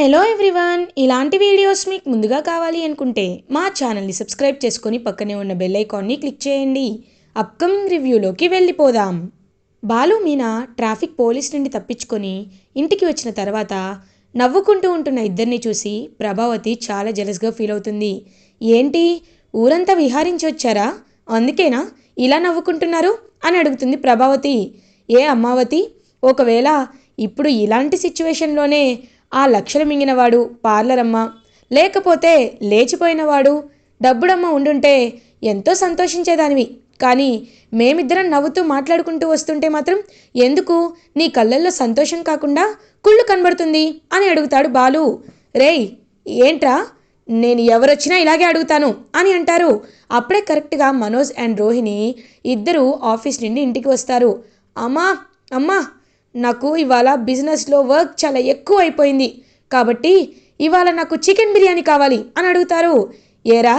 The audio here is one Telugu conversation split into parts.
హలో ఎవ్రీవన్, ఇలాంటి వీడియోస్ మీకు ముందుగా కావాలి అనుకుంటే మా ఛానల్ని సబ్స్క్రైబ్ చేసుకొని పక్కనే ఉన్న బెల్ ఐకాన్ని క్లిక్ చేయండి. అప్కమింగ్ రివ్యూలోకి వెళ్ళిపోదాం. బాలు మీనా ట్రాఫిక్ పోలీస్ నుండి తప్పించుకొని ఇంటికి వచ్చిన తర్వాత నవ్వుకుంటూ ఉంటున్న ఇద్దరిని చూసి ప్రభావతి చాలా జెలస్గా ఫీల్ అవుతుంది. ఏంటి, ఊరంతా విహారించి వచ్చారా? అందుకేనా ఇలా నవ్వుకుంటున్నారు అని అడుగుతుంది ప్రభావతి. ఏ అమ్మావతి, ఒకవేళ ఇప్పుడు ఇలాంటి సిచ్యువేషన్లోనే ఆ లక్షలు మింగినవాడు పార్లర్ అమ్మ, లేకపోతే లేచిపోయినవాడు డబ్బుడమ్మ ఉండుంటే ఎంతో సంతోషించేదానివి. కానీ మేమిద్దరం నవ్వుతూ మాట్లాడుకుంటూ వస్తుంటే మాత్రం ఎందుకు నీ కళ్ళల్లో సంతోషం కాకుండా కుళ్ళు కనబడుతుంది అని అడుగుతాడు బాలు. రేయ్, ఏంట్రా, నేను ఎవరొచ్చినా ఇలాగే అడుగుతాను అని అంటారు. అప్పుడే కరెక్ట్గా మనోజ్ అండ్ రోహిణి ఇద్దరు ఆఫీస్ నుండి ఇంటికి వస్తారు. అమ్మా అమ్మా, నాకు ఇవాళ బిజినెస్లో వర్క్ చాలా ఎక్కువ అయిపోయింది, కాబట్టి ఇవాళ నాకు చికెన్ బిర్యానీ కావాలి అని అడుగుతారు. ఏరా,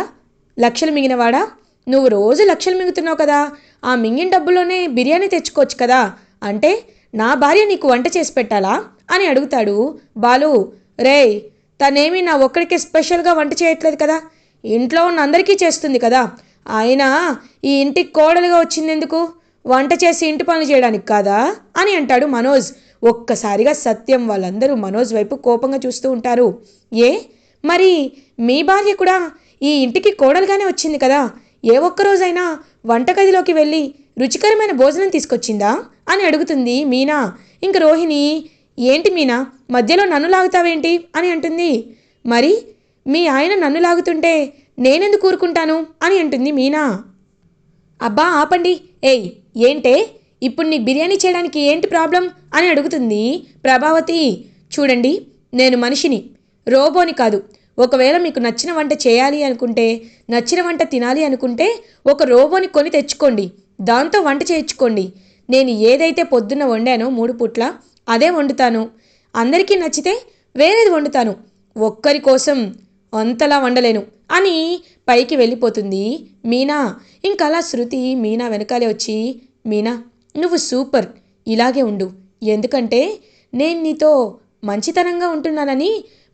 లక్షలు మింగినవాడా, నువ్వు రోజు లక్షలు మింగుతున్నావు కదా, ఆ మింగిన డబ్బులోనే బిర్యానీ తెచ్చుకోవచ్చు కదా, అంటే నా భార్య నీకు వంట చేసి పెట్టాలా అని అడుగుతాడు బాలు. రేయ్, తనేమి నా ఒక్కడికే స్పెషల్గా వంట చేయట్లేదు కదా, ఇంట్లో ఉన్న అందరికీ చేస్తుంది కదా, అయినా ఈ ఇంటికి కోడలుగా వచ్చిందెందుకు, వంట చేసి ఇంటి పనులు చేయడానికి కాదా అని అంటాడు మనోజ్. ఒక్కసారిగా సత్యం వాళ్ళందరూ మనోజ్ వైపు కోపంగా చూస్తూ ఉంటారు. ఏ, మరి మీ భార్య కూడా ఈ ఇంటికి కోడలుగానే వచ్చింది కదా, ఏ ఒక్కరోజైనా వంటగదిలోకి వెళ్ళి రుచికరమైన భోజనం తీసుకొచ్చిందా అని అడుగుతుంది మీనా. ఇంక రోహిణి, ఏంటి మీనా, మధ్యలో నన్ను లాగుతావేంటి అని అంటుంది. మరి మీ ఆయన నన్ను లాగుతుంటే నేనెందుకు ఊరుకుంటాను అని అంటుంది మీనా. అబ్బా ఆపండి, ఏయ్ ఏంటే, ఇప్పుడు నీకు బిర్యానీ చేయడానికి ఏంటి ప్రాబ్లం అని అడుగుతుంది ప్రభావతి. చూడండి, నేను మనిషిని, రోబోని కాదు. ఒకవేళ మీకు నచ్చిన వంట చేయాలి అనుకుంటే, నచ్చిన వంట తినాలి అనుకుంటే ఒక రోబోని కొని తెచ్చుకోండి, దాంతో వంట చేయించుకోండి. నేను ఏదైతే పొద్దున్న వండానో 3 పూట్ల అదే వండుతాను. అందరికీ నచ్చితే వేరేది వండుతాను, ఒక్కరి కోసం అంతలా వండలేను అని పైకి వెళ్ళిపోతుంది మీనా. ఇంకలా శృతి మీనా వెనకాలే వచ్చి, మీనా నువ్వు సూపర్, ఇలాగే ఉండు, ఎందుకంటే నేను నీతో మంచితనంగా ఉంటున్నానని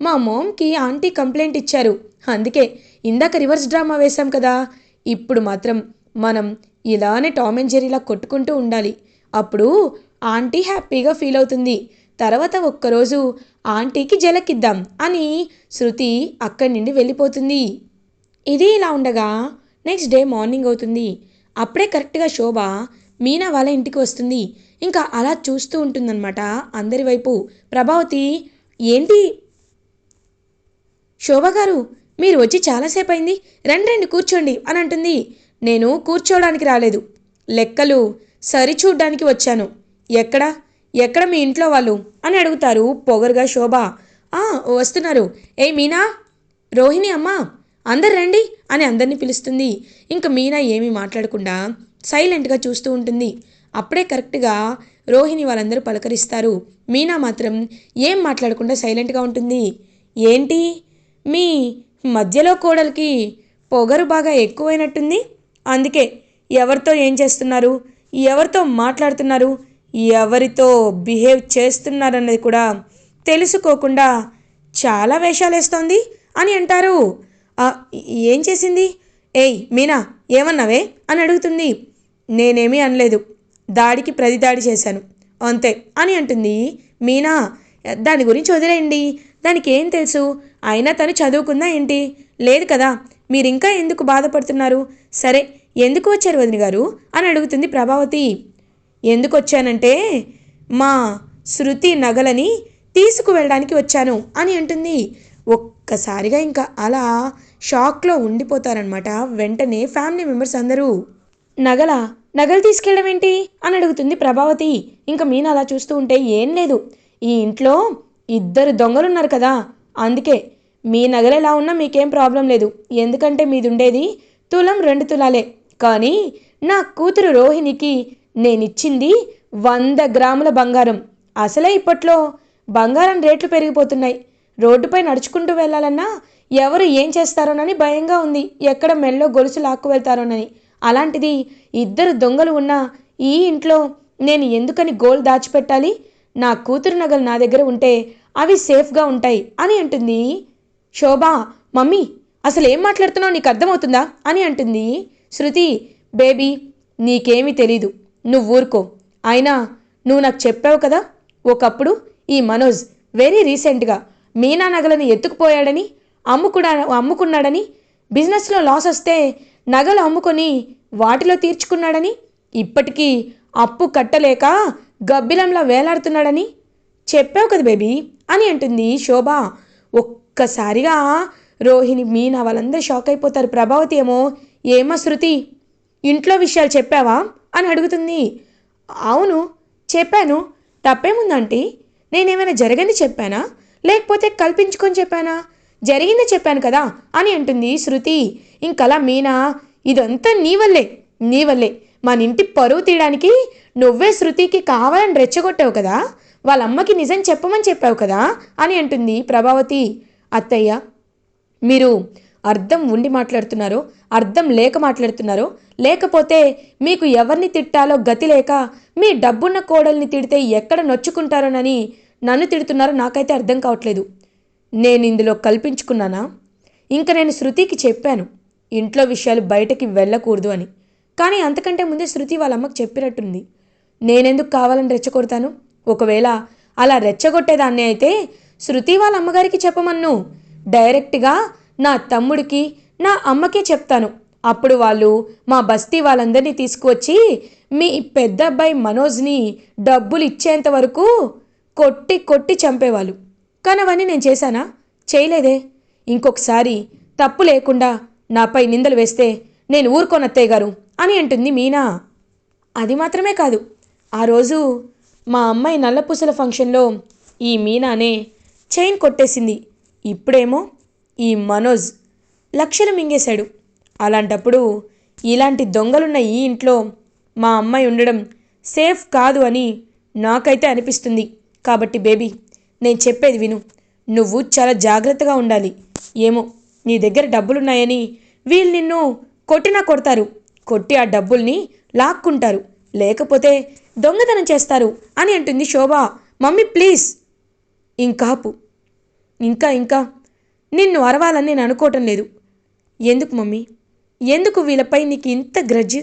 మా మామ్కి ఆంటీ కంప్లైంట్ ఇచ్చారు, అందుకే ఇందాక రివర్స్ డ్రామా వేశాం కదా, ఇప్పుడు మాత్రం మనం ఇలానే టామ్ అండ్ జెర్రీలా కొట్టుకుంటూ ఉండాలి, అప్పుడు ఆంటీ హ్యాపీగా ఫీల్ అవుతుంది, తర్వాత ఒక్కరోజు ఆంటీకి జలకిద్దాం అని శృతి అక్కడి నుండి వెళ్ళిపోతుంది. ఇది ఇలా ఉండగా నెక్స్ట్ డే మార్నింగ్ అవుతుంది. అప్పుడే కరెక్ట్గా శోభ మీనా వాళ్ళ ఇంటికి వస్తుంది. ఇంకా అలా చూస్తూ ఉంటుందన్నమాట అందరి వైపు. ప్రభావతి, ఏంటి శోభ గారు, మీరు వచ్చి చాలాసేపు అయింది, రండి రండి కూర్చోండి అని అంటుంది. నేను కూర్చోవడానికి రాలేదు, లెక్కలు సరిచూడ్డానికి వచ్చాను. ఎక్కడ ఎక్కడ మీ ఇంట్లో వాళ్ళు అని అడుగుతారు పొగరుగా శోభ. వస్తున్నారు, ఏ మీనా, రోహిణి అమ్మ, అందరు రండి అని అందరినీ పిలుస్తుంది. ఇంక మీనా ఏమీ మాట్లాడకుండా సైలెంట్గా చూస్తూ ఉంటుంది. అప్పుడే కరెక్ట్గా రోహిణి వాళ్ళందరూ పలకరిస్తారు. మీనా మాత్రం ఏం మాట్లాడకుండా సైలెంట్గా ఉంటుంది. ఏంటి, మీ మధ్యలో కోడలికి పొగరు బాగా ఎక్కువైనట్టుంది, అందుకే ఎవరితో ఏం చేస్తున్నారు, ఎవరితో మాట్లాడుతున్నారు, ఎవరితో బిహేవ్ చేస్తున్నారన్నది కూడా తెలుసుకోకుండా చాలా వేషాలు వేస్తోంది అని అంటారు. ఏం చేసింది, ఏయ్ మీనా, ఏమన్నావే అని అడుగుతుంది. నేనేమీ అనలేదు, దాడికి ప్రతిదాడి చేశాను అంతే అని అంటుంది మీనా. దాని గురించి వదిలేయండి, దానికి ఏం తెలుసు, అయినా తను చదువుకుందా ఏంటి, లేదు కదా, మీరింకా ఎందుకు బాధపడుతున్నారు, సరే ఎందుకు వచ్చారు వదిన గారు అని అడుగుతుంది ప్రభావతి. ఎందుకు వచ్చానంటే మా శృతి నగలని తీసుకువెళ్ళడానికి వచ్చాను అని అంటుంది. ఒక్కసారిగా ఇంకా అలా షాక్లో ఉండిపోతారనమాట వెంటనే ఫ్యామిలీ మెంబర్స్ అందరూ. నగలు తీసుకెళ్ళడం ఏంటి అని అడుగుతుంది ప్రభావతి. ఇంకా మీనా అలా చూస్తూ ఉంటే, ఏం లేదు, ఈ ఇంట్లో 2 దొంగలున్నారు కదా, అందుకే మీ నగలు ఎలా ఉన్నా మీకేం ప్రాబ్లం లేదు, ఎందుకంటే మీది ఉండేది తులం 2 తులాలే, కానీ నా కూతురు రోహిణికి నేనిచ్చింది 100 గ్రాముల బంగారం. అసలే ఇప్పట్లో బంగారం రేట్లు పెరిగిపోతున్నాయి, రోడ్డుపై నడుచుకుంటూ వెళ్ళాలన్నా ఎవరు ఏం చేస్తారోనని భయంగా ఉంది, ఎక్కడ మెల్లో గొలుసు లాక్కు వెళ్తారోనని, అలాంటిది 2 దొంగలు ఉన్న ఈ ఇంట్లో నేను ఎందుకని గోల్డ్ దాచిపెట్టాలి, నా కూతురు నగలు నా దగ్గర ఉంటే అవి సేఫ్గా ఉంటాయి అని అంటుంది శోభ. మమ్మీ అసలు ఏం మాట్లాడుతున్నావు, నీకు అర్థమవుతుందా అని అంటుంది శృతి. బేబీ నీకేమీ తెలీదు, నువ్వు ఊరుకో. అయినా నువ్వు నాకు చెప్పావు కదా, ఒకప్పుడు ఈ మనోజ్ వెరీ రీసెంట్గా మీనా నగలను ఎత్తుకుపోయాడని, అమ్ముకున్నాడని, బిజినెస్లో లాస్ వస్తే నగలు అమ్ముకొని వాటిలో తీర్చుకున్నాడని, ఇప్పటికీ అప్పు కట్టలేక గబ్బిలంలా వేలాడుతున్నాడని చెప్పావు కదా బేబీ అని అంటుంది శోభ. ఒక్కసారిగా రోహిణి, మీనా వాళ్ళందరూ షాక్ అయిపోతారు. ప్రభావతి ఏమో ఏమో శృతి ఇంట్లో విషయాలు చెప్పావా అని అడుగుతుంది. అవును చెప్పాను, తప్పేముందంటే నేనేమైనా జరగని చెప్పానా లేకపోతే కల్పించుకొని చెప్పానా, జరిగిందే చెప్పాను కదా అని అంటుంది శృతి. ఇంకలా మీనా ఇదంతా నీ వల్లే మన ఇంటి పరువు తీయడానికి నువ్వే శృతికి కావాలని రెచ్చగొట్టావు కదా, వాళ్ళ అమ్మకి నిజం చెప్పమని చెప్పావు కదా అని అంటుంది ప్రభావతి. అత్తయ్య మీరు అర్థం ఉండి మాట్లాడుతున్నారో అర్థం లేక మాట్లాడుతున్నారో, లేకపోతే మీకు ఎవరిని తిట్టాలో గతి లేక మీ డబ్బున్న కోడల్ని తిడితే ఎక్కడ నొచ్చుకుంటారోనని నన్ను తిడుతున్నారో నాకైతే అర్థం కావట్లేదు. నేను ఇందులో కల్పించుకున్నానా? ఇంకా నేను శృతికి చెప్పాను ఇంట్లో విషయాలు బయటకి వెళ్ళకూడదు అని, కానీ అంతకంటే ముందే శృతి వాళ్ళ అమ్మకి చెప్పినట్టుంది. నేనెందుకు కావాలని రెచ్చగొడతాను? ఒకవేళ అలా రెచ్చగొట్టేదాన్ని అయితే శృతి వాళ్ళ అమ్మగారికి చెప్పమన్ను, డైరెక్ట్గా నా తమ్ముడికి నా అమ్మకే చెప్తాను. అప్పుడు వాళ్ళు మా బస్తీ వాళ్ళందరినీ తీసుకువచ్చి మీ పెద్ద అబ్బాయి మనోజ్ని డబ్బులు ఇచ్చేంత వరకు కొట్టి కొట్టి చంపేవాళ్ళు. కానీ అవన్నీ నేను చేశానా? చేయలేదే. ఇంకొకసారి తప్పు లేకుండా నాపై నిందలు వేస్తే నేను ఊరుకోనత్తయ్య గారు అని అంటుంది మీనా. అది మాత్రమే కాదు, ఆ రోజు మా అమ్మాయి నల్లపూసల ఫంక్షన్లో ఈ మీనానే చైన్ కొట్టేసింది. ఇప్పుడేమో ఈ మనోజ్ లక్షలు మింగేశాడు. అలాంటప్పుడు ఇలాంటి దొంగలున్న ఈ ఇంట్లో మా అమ్మాయి ఉండడం సేఫ్ కాదు అని నాకైతే అనిపిస్తుంది. కాబట్టి బేబీ నేను చెప్పేది విను, నువ్వు చాలా జాగ్రత్తగా ఉండాలి. ఏమో నీ దగ్గర డబ్బులున్నాయని వీళ్ళు నిన్ను కొట్టినా కొడతారు, కొట్టి ఆ డబ్బుల్ని లాక్కుంటారు, లేకపోతే దొంగతనం చేస్తారు అని అంటుంది శోభ. మమ్మీ ప్లీజ్ ఇంకాపు, ఇంకా నిన్ను అరవాలని నేను అనుకోవటం లేదు. ఎందుకు మమ్మీ, ఎందుకు వీళ్ళపై నీకు ఇంత గ్రడ్జ్?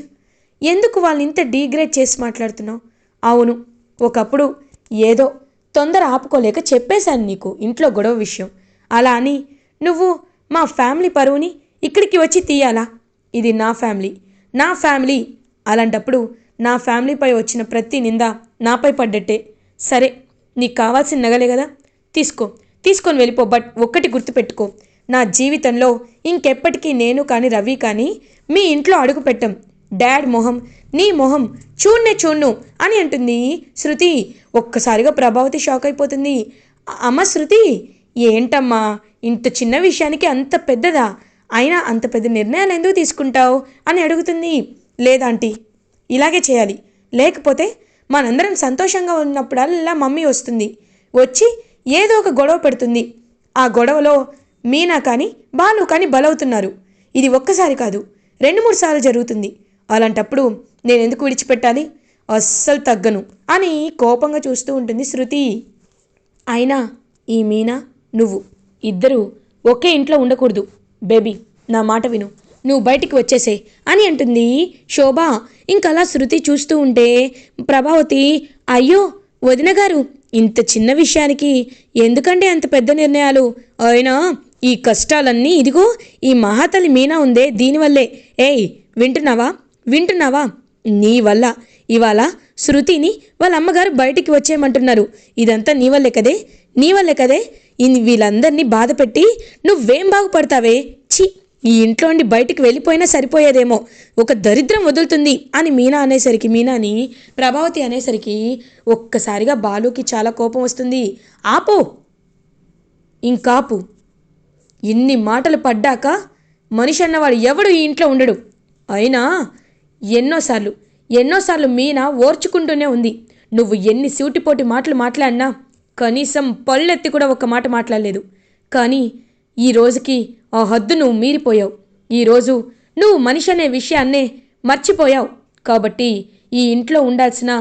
ఎందుకు వాళ్ళని ఇంత డీగ్రేడ్ చేసి మాట్లాడుతున్నావు? అవును, ఒకప్పుడు ఏదో తొందర ఆపుకోలేక చెప్పేశాను నీకు ఇంట్లో గొడవ విషయం. అలా అని నువ్వు మా ఫ్యామిలీ పరువుని ఇక్కడికి వచ్చి తీయాలా? ఇది నా ఫ్యామిలీ. అలాంటప్పుడు నా ఫ్యామిలీపై వచ్చిన ప్రతి నింద నాపై పడ్డట్టే. సరే, నీకు కావాల్సిన నగలే కదా, తీసుకొని వెళ్ళిపో. బట్ ఒక్కటి గుర్తుపెట్టుకో, నా జీవితంలో ఇంకెప్పటికీ నేను కానీ రవి కానీ మీ ఇంట్లో అడుగు పెట్టం. డాడ్ మొహం, నీ మొహం చూడ్ను అని అంటుంది శృతి. ఒక్కసారిగా ప్రభావతి షాక్ అయిపోతుంది. అమ్మ శృతి, ఏంటమ్మా ఇంత చిన్న విషయానికి అంత పెద్దదా? అయినా అంత పెద్ద నిర్ణయాలు ఎందుకు తీసుకుంటావు అని అడుగుతుంది. లేదాంటీ, ఇలాగే చేయాలి, లేకపోతే మనందరం సంతోషంగా ఉన్నప్పుడల్లా మమ్మీ వస్తుంది, వచ్చి ఏదో ఒక గొడవ పెడుతుంది. ఆ గొడవలో మీనా కానీ బాలు కానీ బలవుతున్నారు. ఇది ఒక్కసారి కాదు, 2-3 సార్లు జరుగుతుంది. అలాంటప్పుడు నేనెందుకు విడిచిపెట్టాలి? అస్సలు తగ్గను అని కోపంగా చూస్తూ ఉంటుంది శృతి. అయినా ఈ మీనా నువ్వు ఇద్దరూ ఒకే ఇంట్లో ఉండకూడదు. బేబీ నా మాట విను, నువ్వు బయటికి వచ్చేసే అని అంటుంది శోభ. ఇంకలా శృతి చూస్తూ ఉంటే ప్రభావతి, అయ్యో వదిన గారు, ఇంత చిన్న విషయానికి ఎందుకంటే అంత పెద్ద నిర్ణయాలు? అయినా ఈ కష్టాలన్నీ ఇదిగో ఈ మహాతల్లి మీనా ఉందే దీనివల్లే. ఏయ్ వింటున్నావా? నీ వల్ల ఇవాళ శృతిని వాళ్ళ అమ్మగారు బయటికి వచ్చేయమంటున్నారు. ఇదంతా నీ వల్లే కదే. వీళ్ళందరినీ బాధ పెట్టి నువ్వేం బాగుపడతావే? ఛీ, ఈ ఇంట్లో నుండి బయటికి వెళ్ళిపోయినా సరిపోయేదేమో, ఒక దరిద్రం వదులుతుంది అని మీనాని ప్రభావతి అనేసరికి ఒక్కసారిగా బాలుకి చాలా కోపం వస్తుంది. ఆపు, ఇంకాపు. ఇన్ని మాటలు పడ్డాక మనిషి అన్నవాడు ఎవడు ఈ ఇంట్లో ఉండడు. అయినా ఎన్నోసార్లు మీనా ఓర్చుకుంటూనే ఉంది. నువ్వు ఎన్ని సూటిపోటి మాటలు మాట్లాడినా కనీసం పళ్ళెత్తి కూడా ఒక మాట మాట్లాడలేదు. కానీ ఈ రోజుకి ఆ హద్దు నువ్వు మీరిపోయావు. ఈరోజు నువ్వు మనిషి అనే విషయాన్నే మర్చిపోయావు. కాబట్టి ఈ ఇంట్లో ఉండాల్సిన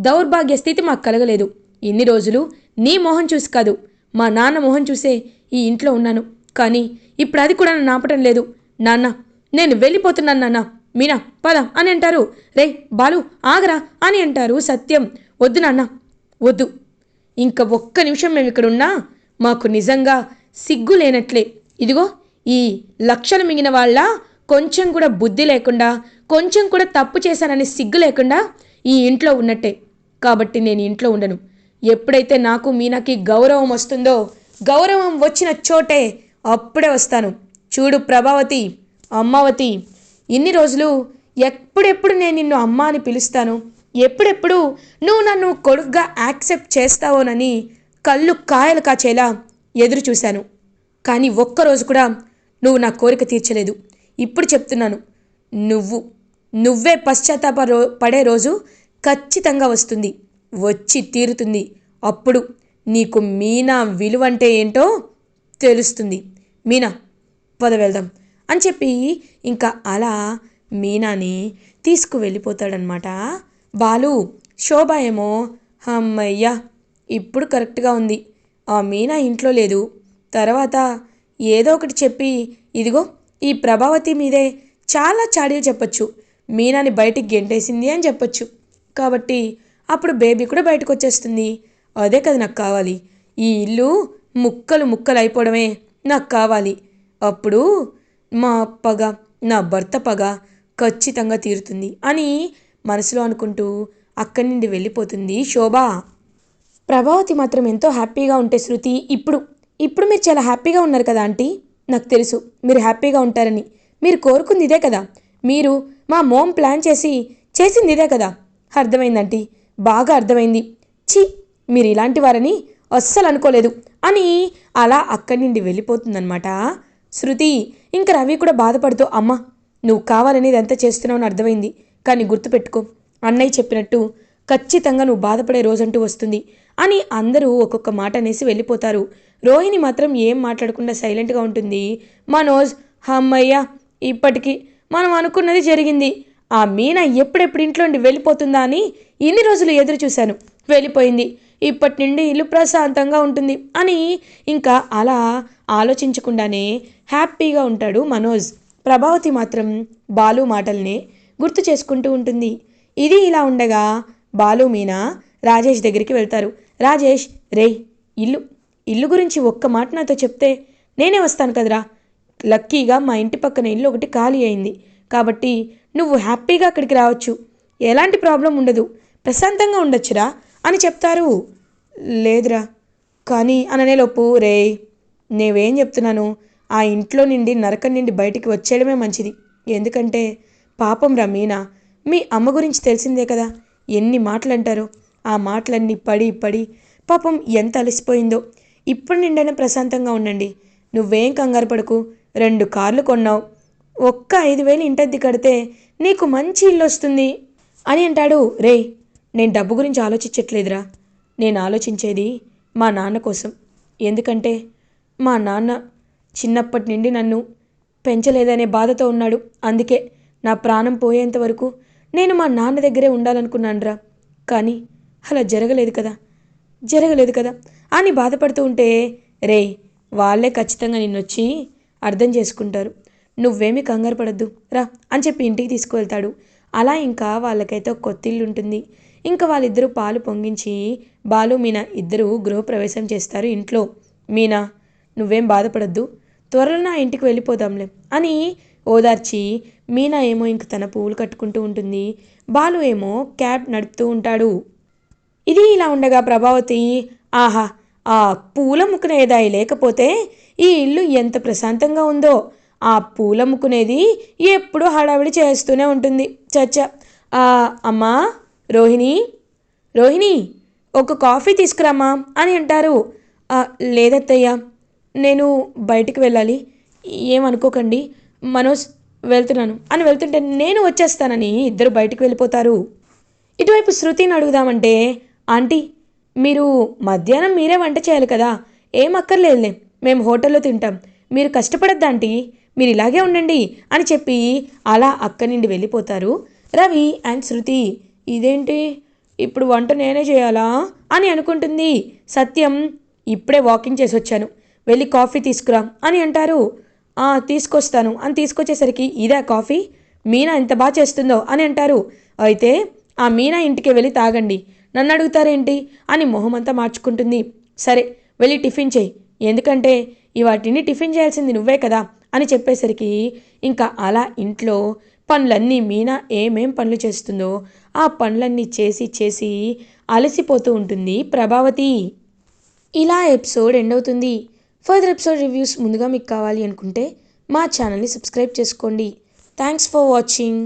దౌర్భాగ్య స్థితి మాకు కలగలేదు. ఇన్ని రోజులు నీ మొహం చూసి కాదు, మా నాన్న మొహం చూసే ఈ ఇంట్లో ఉన్నాను. కానీ ఇప్పుడు అది కూడా నన్ను ఆపటం లేదు. నాన్న, నేను వెళ్ళిపోతున్నాను నాన్న. మీనా పద అని అంటారు. రే బాలు ఆగరా అని అంటారు సత్యం. వద్దు నాన్న, వద్దు. ఇంక ఒక్క నిమిషం మేము ఇక్కడున్నా మాకు నిజంగా సిగ్గు లేనట్లే. ఇదిగో ఈ లక్షలు మింగిన వాళ్ళ కొంచెం కూడా బుద్ధి లేకుండా, కొంచెం కూడా తప్పు చేశానని సిగ్గు లేకుండా ఈ ఇంట్లో ఉన్నట్టే. కాబట్టి నేను ఇంట్లో ఉండను. ఎప్పుడైతే నాకు మీనాకి గౌరవం వస్తుందో, గౌరవం వచ్చిన చోటే అప్పుడే వస్తాను. చూడు ప్రభావతి, అమ్మావతి, ఇన్ని రోజులు ఎప్పుడెప్పుడు నేను నిన్ను అమ్మ అని పిలుస్తాను, ఎప్పుడెప్పుడు నువ్వు నన్ను కొడుగ్గా యాక్సెప్ట్ చేస్తావోనని కళ్ళు కాయలు కాచేలా ఎదురు చూశాను. కానీ ఒక్కరోజు కూడా నువ్వు నా కోరిక తీర్చలేదు. ఇప్పుడు చెప్తున్నాను, నువ్వే పడే రోజు ఖచ్చితంగా వస్తుంది, వచ్చి తీరుతుంది. అప్పుడు నీకు మీనా విలువంటే ఏంటో తెలుస్తుంది. మీనా పద వెళ్దాం అని చెప్పి ఇంకా అలా మీనాని తీసుకువెళ్ళిపోతాడనమాట బాలు. శోభ ఏమో అమ్మయ్యా ఇప్పుడు కరెక్ట్గా ఉంది, ఆ మీనా ఇంట్లో లేదు, తర్వాత ఏదో ఒకటి చెప్పి ఇదిగో ఈ ప్రభావతి మీదే చాలా చాడీలు చెప్పచ్చు, మీనాని బయటికి గెంటేసింది అని చెప్పచ్చు. కాబట్టి అప్పుడు బేబీ కూడా బయటకు వచ్చేస్తుంది. అదే కదా నాకు కావాలి. ఈ ఇల్లు ముక్కలు ముక్కలు అయిపోవడమే నాకు కావాలి. అప్పుడు మా పగ, నా భర్త పగ ఖచ్చితంగా తీరుతుంది అని మనసులో అనుకుంటూ అక్కడి నుండి వెళ్ళిపోతుంది శోభ. ప్రభావతి మాత్రం ఎంతో హ్యాపీగా ఉంటే శృతి, ఇప్పుడు మీరు చాలా హ్యాపీగా ఉన్నారు కదా ఆంటీ, నాకు తెలుసు మీరు హ్యాపీగా ఉంటారని. మీరు కోరుకుంది ఇదే కదా, మీరు మా మోమ్ ప్లాన్ చేసింది ఇదే కదా. అర్థమైందంటీ, బాగా అర్థమైంది. ఛీ, మీరు ఇలాంటి వారని అస్సలు అనుకోలేదు అని అలా అక్కడి నుండి వెళ్ళిపోతుందనమాట శృతి. ఇంక రవి కూడా బాధపడుతూ, అమ్మ నువ్వు కావాలని ఇదంతా చేస్తున్నావు అని అర్థమైంది, కానీ గుర్తుపెట్టుకో అన్నయ్య చెప్పినట్టు ఖచ్చితంగా నువ్వు బాధపడే రోజంటూ వస్తుంది అని అందరూ ఒక్కొక్క మాట అనేసి వెళ్ళిపోతారు. రోహిణి మాత్రం ఏం మాట్లాడకుండా సైలెంట్గా ఉంటుంది. మనోజ్, అమ్మయ్య ఇప్పటికీ మనం అనుకున్నది జరిగింది. ఆ మీనా ఎప్పుడెప్పుడు ఇంట్లో నుండి వెళ్ళిపోతుందా అని ఇన్ని రోజులు ఎదురు చూశాను, వెళ్ళిపోయింది. ఇప్పటి నుండి ఇల్లు ప్రశాంతంగా ఉంటుంది అని ఇంకా అలా ఆలోచించకుండానే హ్యాపీగా ఉంటాడు మనోజ్. ప్రభావతి మాత్రం బాలు మాటల్ని గుర్తు చేసుకుంటూ ఉంటుంది. ఇది ఇలా ఉండగా బాలు మీనా రాజేష్ దగ్గరికి వెళ్తారు. రాజేష్, రేయ్ ఇల్లు గురించి ఒక్క మాట నాతో చెప్తే నేనే వస్తాను కదరా. లక్కీగా మా ఇంటి పక్కన ఇల్లు ఒకటి ఖాళీ అయింది, కాబట్టి నువ్వు హ్యాపీగా అక్కడికి రావచ్చు, ఎలాంటి ప్రాబ్లం ఉండదు, ప్రశాంతంగా ఉండొచ్చురా అని చెప్తారు. లేదురా కానీ అననేలోపు, రే నేనేం చెప్తున్నాను, ఆ ఇంట్లో నుండి నరకం నుండి బయటికి వచ్చేయడమే మంచిది. ఎందుకంటే పాపం రా మీనా, మీ అమ్మ గురించి తెలిసిందే కదా, ఎన్ని మాటలు అంటారో. ఆ మాటలన్నీ పడి పాపం ఎంత అలసిపోయిందో. ఇప్పుడు నిండైనా ప్రశాంతంగా ఉండండి, నువ్వేం కంగారు పడకు. 2 కార్లు కొన్నావు, ఒక్క 5,000 ఇంటద్దె కడితే నీకు మంచి ఇల్లు వస్తుంది అని అంటాడు. రే నేను డబ్బు గురించి ఆలోచించట్లేదురా, నేను ఆలోచించేది మా నాన్న కోసం. ఎందుకంటే మా నాన్న చిన్నప్పటి నుండి నన్ను పెంచలేదనే బాధతో ఉన్నాడు. అందుకే నా ప్రాణం పోయేంత వరకు నేను మా నాన్న దగ్గరే ఉండాలనుకున్నానురా. కానీ అలా జరగలేదు కదా అని బాధపడుతూ ఉంటే, రే వాళ్ళే ఖచ్చితంగా నిన్నొచ్చి అర్థం చేసుకుంటారు, నువ్వేమీ కంగారు పడద్దు రా అని చెప్పి ఇంటికి తీసుకువెళ్తాడు. అలా ఇంకా వాళ్ళకైతే ఒక కొత్త ఇల్లు ఉంటుంది. ఇంకా వాళ్ళిద్దరూ పాలు పొంగించి బాలు మీనా ఇద్దరు గృహప్రవేశం చేస్తారు ఇంట్లో. మీనా నువ్వేం బాధపడద్దు, త్వరలో నా ఇంటికి వెళ్ళిపోదాంలే అని ఓదార్చి మీనా ఏమో ఇంక తన పువ్వులు కట్టుకుంటూ ఉంటుంది. బాలు ఏమో క్యాబ్ నడుపుతూ ఉంటాడు. ఇది ఇలా ఉండగా ప్రభావతి, ఆహా ఆ పూల ముక్కునేదాయి లేకపోతే ఈ ఇల్లు ఎంత ప్రశాంతంగా ఉందో. ఆ పూల ముక్కునేది ఎప్పుడూ హడావిడి చేస్తూనే ఉంటుంది. చచ్చా. అమ్మా రోహిణి ఒక కాఫీ తీసుకురామ్మా అని అంటారు. లేదత్తయ్యా, నేను బయటికి వెళ్ళాలి, ఏమనుకోకండి, మనోజ్ వెళ్తున్నాను అని వెళ్తుంటే నేను వచ్చేస్తానని ఇద్దరు బయటికి వెళ్ళిపోతారు. ఇటువైపు శృతిని అడుగుదామంటే, ఆంటీ మీరు మధ్యాహ్నం మీరే వంట చేయాలి కదా, ఏం అక్కర్లేదులే, మేము హోటల్లో తింటాం, మీరు కష్టపడద్దా ఆంటీ, మీరు ఇలాగే ఉండండి అని చెప్పి అలా అక్కడి నుండి వెళ్ళిపోతారు రవి అండ్ శృతి. ఇదేంటి ఇప్పుడు వంట నేనే చేయాలా అని అనుకుంటుంది. సత్యం, ఇప్పుడే వాకింగ్ చేసి వచ్చాను, వెళ్ళి కాఫీ తీసుకురా అని అంటారు. తీసుకొస్తాను అని తీసుకొచ్చేసరికి ఇదే కాఫీ, మీనా ఎంత బాగా చేస్తుందో అని అంటారు. అయితే ఆ మీనా ఇంటికి వెళ్ళి తాగండి, నన్ను అడుగుతారేంటి అని మొహమంతా మార్చుకుంటుంది. సరే వెళ్ళి టిఫిన్ చేయి, ఎందుకంటే ఇవాటిని టిఫిన్ చేయాల్సింది నువ్వే కదా అని చెప్పేసరికి ఇంకా అలా ఇంట్లో పనులన్నీ మీనా ఏమేం పనులు చేస్తుందో ఆ పనులన్నీ చేసి చేసి అలసిపోతూ ఉంటుంది ప్రభావతి. ఇలా ఎపిసోడ్ ఎండ్ అవుతుంది. ఫర్దర్ ఎపిసోడ్ రివ్యూస్ ముందుగా మీకు కావాలి అనుకుంటే మా ఛానల్ని సబ్స్క్రైబ్ చేసుకోండి. Thanks for watching.